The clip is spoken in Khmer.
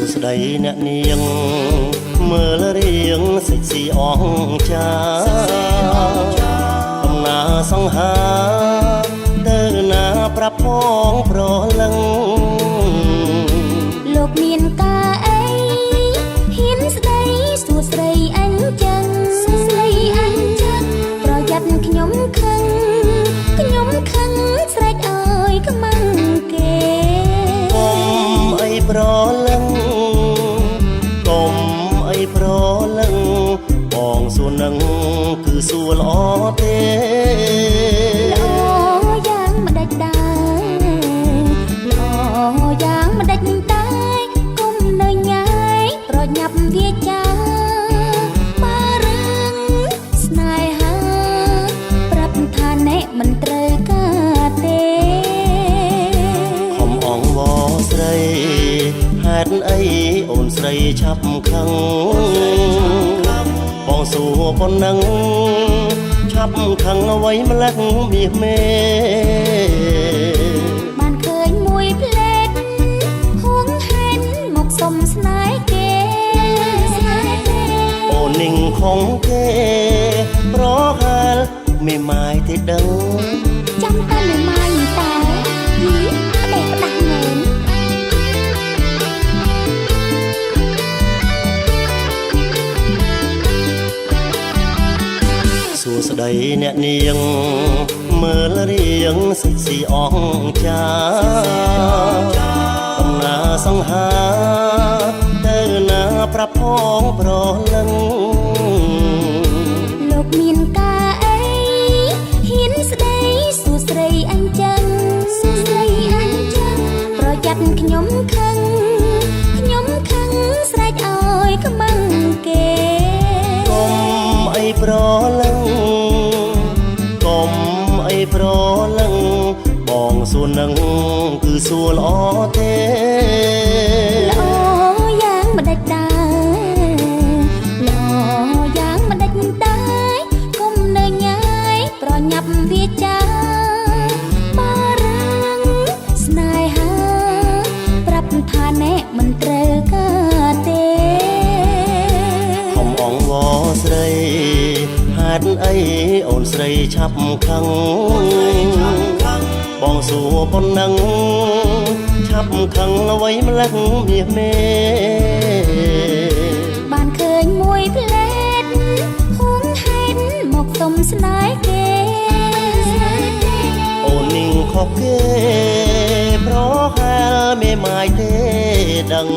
ួស្ដីអ្នកនាងមើលរៀងសិចស៊ីអងចាកំណាសង្ហាទៅណាប្រាប់ផងប្រលឹងលោកមានការអីហ៊ានស្ដីសួរស្រីអញចឹងប្រយ័ត្នខ្ញុំខឹងស្រេចអើយខ្មាំងគេកុំអីប្រលឹងកុំអីប្រលឹងបងសួរនឹងគឺសួរល្អទេល្អយ៉ាងម្ដេចដែរល្អយ៉ាងម្ដេចតែគុំនៅញ៉ាយប្រញាប់វាចាបើរឿងស្នេហាប្រាប់ថាអ្នកមិនត្រូវការទេខំអងវស្រីហេតុអីអូនស្រីឆាប់ខឹងបងសួរប៉ុណ្ណឹងឆាប់ខឹងអ្វីម្លេះមាសមេបានឃើញមួយផ្លេតហួងហេតុមកសុំស្នេហ៍គេអូននឹងខំគេប្រហាលមេម៉ាយទេដឹងចាំតែមេម៉ាយតែយីផ្ដេកផ្ដាស់មែនសួស្ដីអ្នកនាងមើលរៀងសិចស៊ីអងចាកំណាសង្ហាទៅណាប្រាប់ផងប្រលឹងលោកមានការអីហ៊ានស្ដីសួរស្រីអញចឹងប្រយ័ត្នខ្ញុំខឹងស្រេចអើយខ្មាំងគេកុំអីប្រលឹងកុំអីប្រលឹងបងសួរនឹងគឺសួរល្អទេល្អយ៉ាងម្ដេចដែរល្អយ៉ាងម្ដេចដែរគុំនៅញ៉ាយប្រញាប់វាចាបើរឿងស្នេហាប្រាប់ថាអ្នកមិនត្រូវការទេខំអងវស្រីហេតុអីអូនស្រីឆាប់ខឹងបងសួរប៉ុណ្ណឹងឆាប់ខឹងអ្វីម្លេះមាសមេបានឃើញមួយផ្លេតហួងហេតុមកសុំស្នេហ៍គេអូននឹងខុសគេប្រហែលមេម៉ាយទេដឹង